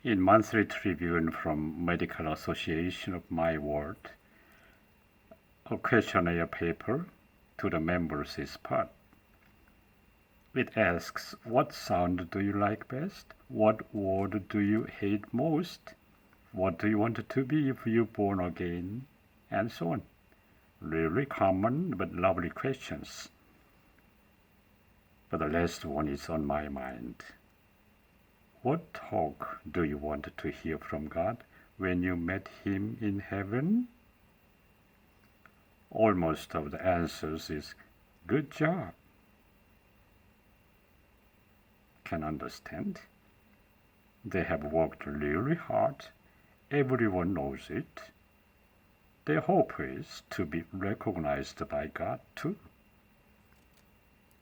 In monthly tribune from Medical Association of my ward, a questionnaire paper to the members is put. It asks, what sound do you like best? What word do you hate most? What do you want to be if you're born again? And so on. Really common but lovely questions. But the last one is on my mind. What talk do you want to hear from God when you met Him in heaven? Almost of the answers is, good job. Can understand. They have worked really hard. Everyone knows it. Their hope is to be recognized by God too.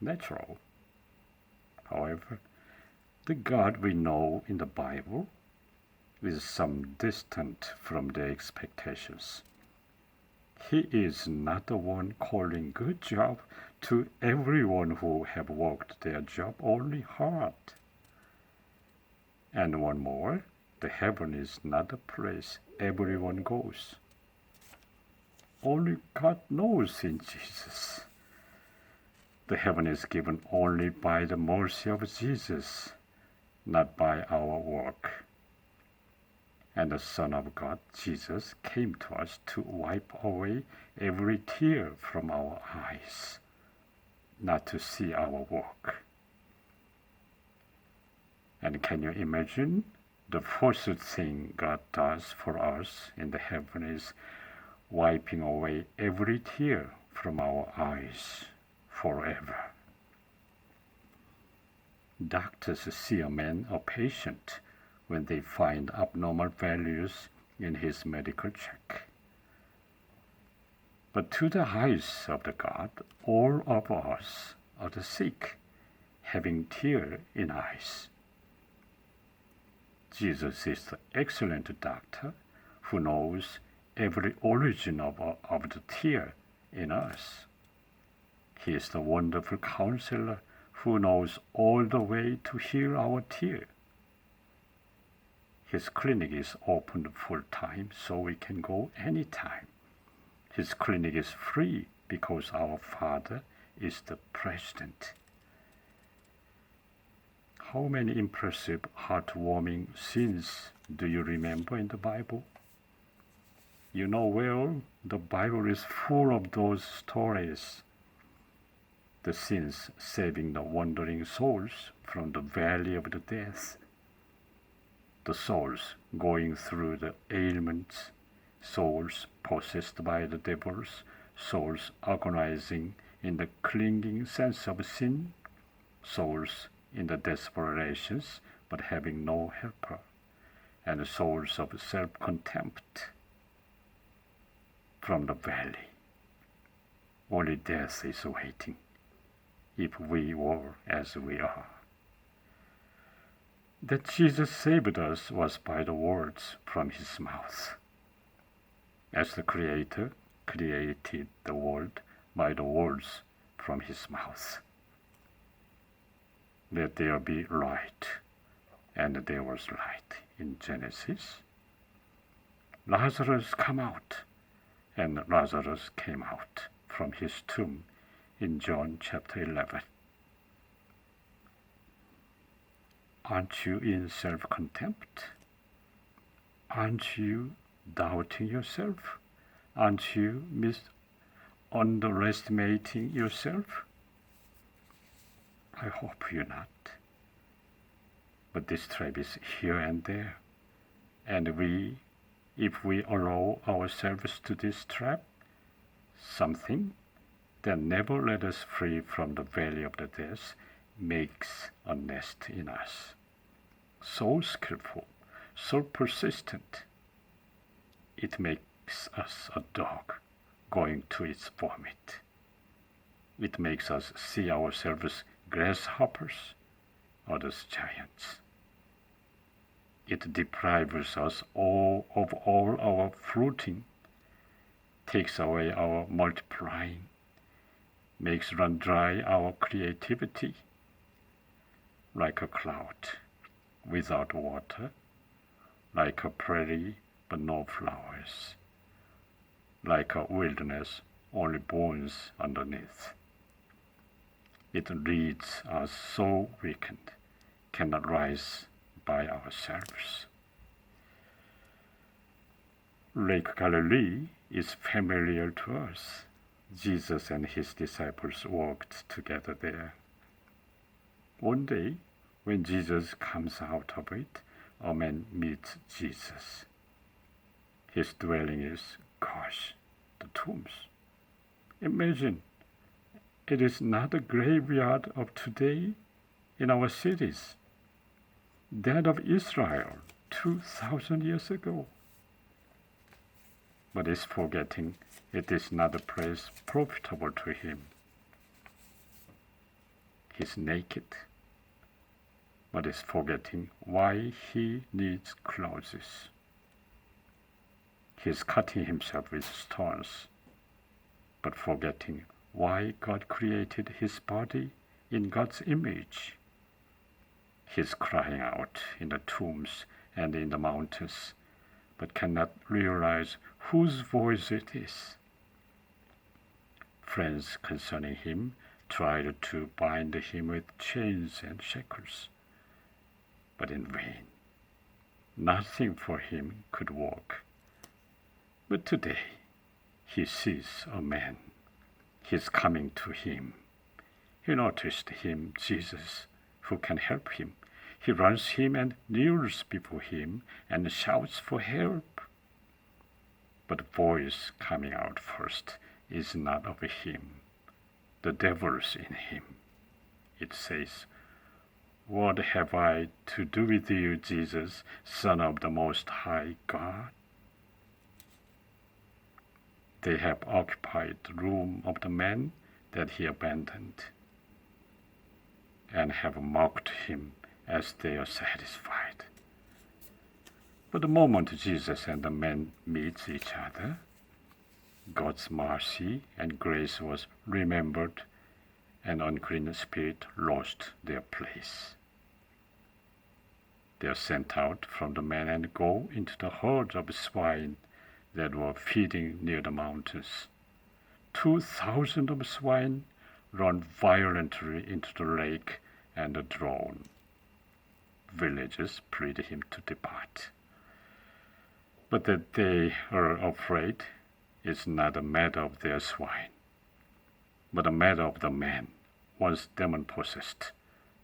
Natural. However, the God we know in the Bible is some distant from their expectations. He is not the one calling good job to everyone who have worked their job only hard. And one more, the heaven is not a place everyone goes. Only God knows in Jesus. The heaven is given only by the mercy of Jesus, not by our work. And the Son of God, Jesus, came to us to wipe away every tear from our eyes, not to see our work. And can you imagine? The first thing God does for us in the heaven is wiping away every tear from our eyes forever. Doctors see a man, a patient, when they find abnormal values in his medical check. But to the eyes of the God, all of us are the sick, having tear in eyes. Jesus is the excellent doctor who knows every origin of the tear in us. He is the wonderful counselor who knows all the way to heal our tear. His clinic is open full time, so we can go anytime. His clinic is free because our Father is the President. How many impressive, heartwarming scenes do you remember in the Bible? You know well, the Bible is full of those stories. The scenes saving the wandering souls from the valley of the death. The souls going through the ailments, souls possessed by the devils, souls agonizing in the clinging sense of sin, souls in the desperations but having no helper, and souls of self-contempt from the valley. Only death is waiting, if we were as we are. That Jesus saved us was by the words from his mouth. As the Creator created the world by the words from his mouth. Let there be light, and there was light in Genesis. Lazarus come out, and Lazarus came out from his tomb in John chapter 11. Aren't you in self-contempt? Aren't you doubting yourself? Aren't you underestimating yourself? I hope you're not. But this trap is here and there. And if we allow ourselves to this trap, something that never let us free from the valley of the death makes a nest in us. So skillful, so persistent, it makes us a dog going to its vomit. It makes us see ourselves grasshoppers, others giants. It deprives us of all our fruiting, takes away our multiplying, makes run dry our creativity, like a cloud without water, like a prairie but no flowers, like a wilderness, only bones underneath. It leads us so weakened, cannot rise by ourselves. Lake Galilee is familiar to us. Jesus and his disciples walked together there. One day, when Jesus comes out of it, a man meets Jesus. His dwelling is, the tombs. Imagine, it is not the graveyard of today in our cities, that of Israel 2,000 years ago. But is forgetting it is not a place profitable to him. He's naked, but is forgetting why he needs clothes. He's cutting himself with stones, but forgetting why God created his body in God's image. He's crying out in the tombs and in the mountains, but cannot realize whose voice it is. Friends concerning him tried to bind him with chains and shackles, but in vain. Nothing for him could work. But today he sees a man. He's coming to him. He noticed him, Jesus, who can help him. He runs him and kneels before him and shouts for help. But the voice coming out first is not of him. The devil's in him. It says, "What have I to do with you, Jesus, Son of the Most High God?" They have occupied the room of the man that he abandoned, and have mocked him as they are satisfied. But the moment Jesus and the man meet each other, God's mercy and grace was remembered, and unclean spirit lost their place. They are sent out from the man and go into the herd of swine that were feeding near the mountains. 2,000 of swine run violently into the lake and drown. Villagers plead him to depart. But that they are afraid is not a matter of their swine, but a matter of the man, once demon-possessed,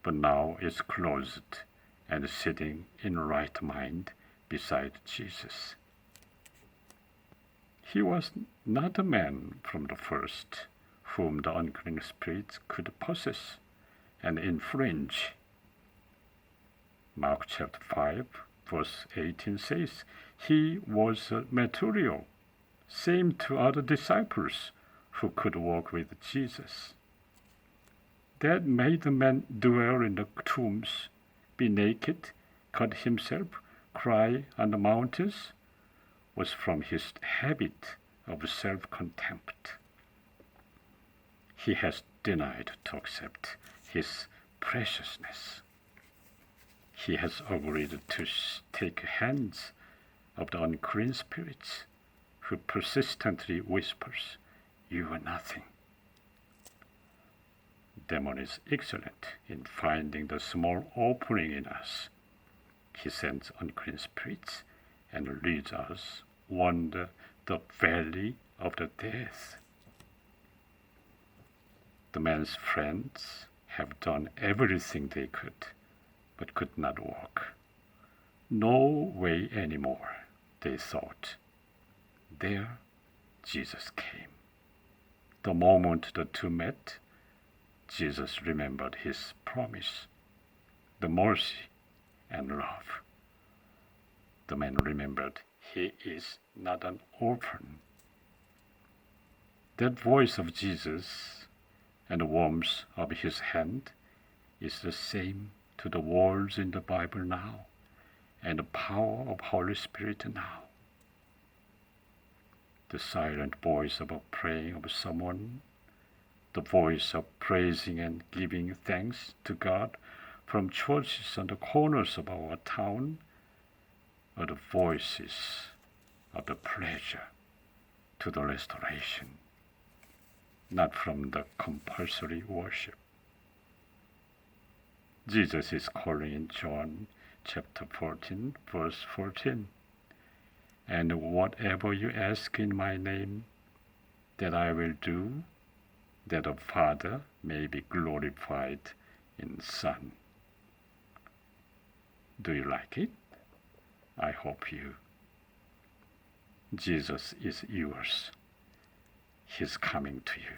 but now is clothed and sitting in right mind beside Jesus. He was not a man from the first, whom the unclean spirits could possess and infringe. Mark chapter 5, verse 18 says, "He was material, same to other disciples who could walk with Jesus." That made the man dwell in the tombs, be naked, cut himself, cry on the mountains, was from his habit of self-contempt. He has denied to accept his preciousness. He has agreed to take hands of the unclean spirits, who persistently whispers, "You are nothing." Demon is excellent in finding the small opening in us. He sends unclean spirits and leads us wander the valley of the death. The man's friends have done everything they could, but could not walk. No way anymore, they thought. There, Jesus came. The moment the two met, Jesus remembered his promise, the mercy and love. The man remembered he is not an orphan. That voice of Jesus and the warmth of his hand is the same to the words in the Bible now, and the power of Holy Spirit now. The silent voice of a praying of someone, the voice of praising and giving thanks to God from churches on the corners of our town, are the voices of the pleasure to the restoration, not from the compulsory worship. Jesus is calling in John chapter 14, verse 14, "And whatever you ask in my name, that I will do, that the Father may be glorified in the Son." Do you like it? I hope you. Jesus is yours. He's coming to you.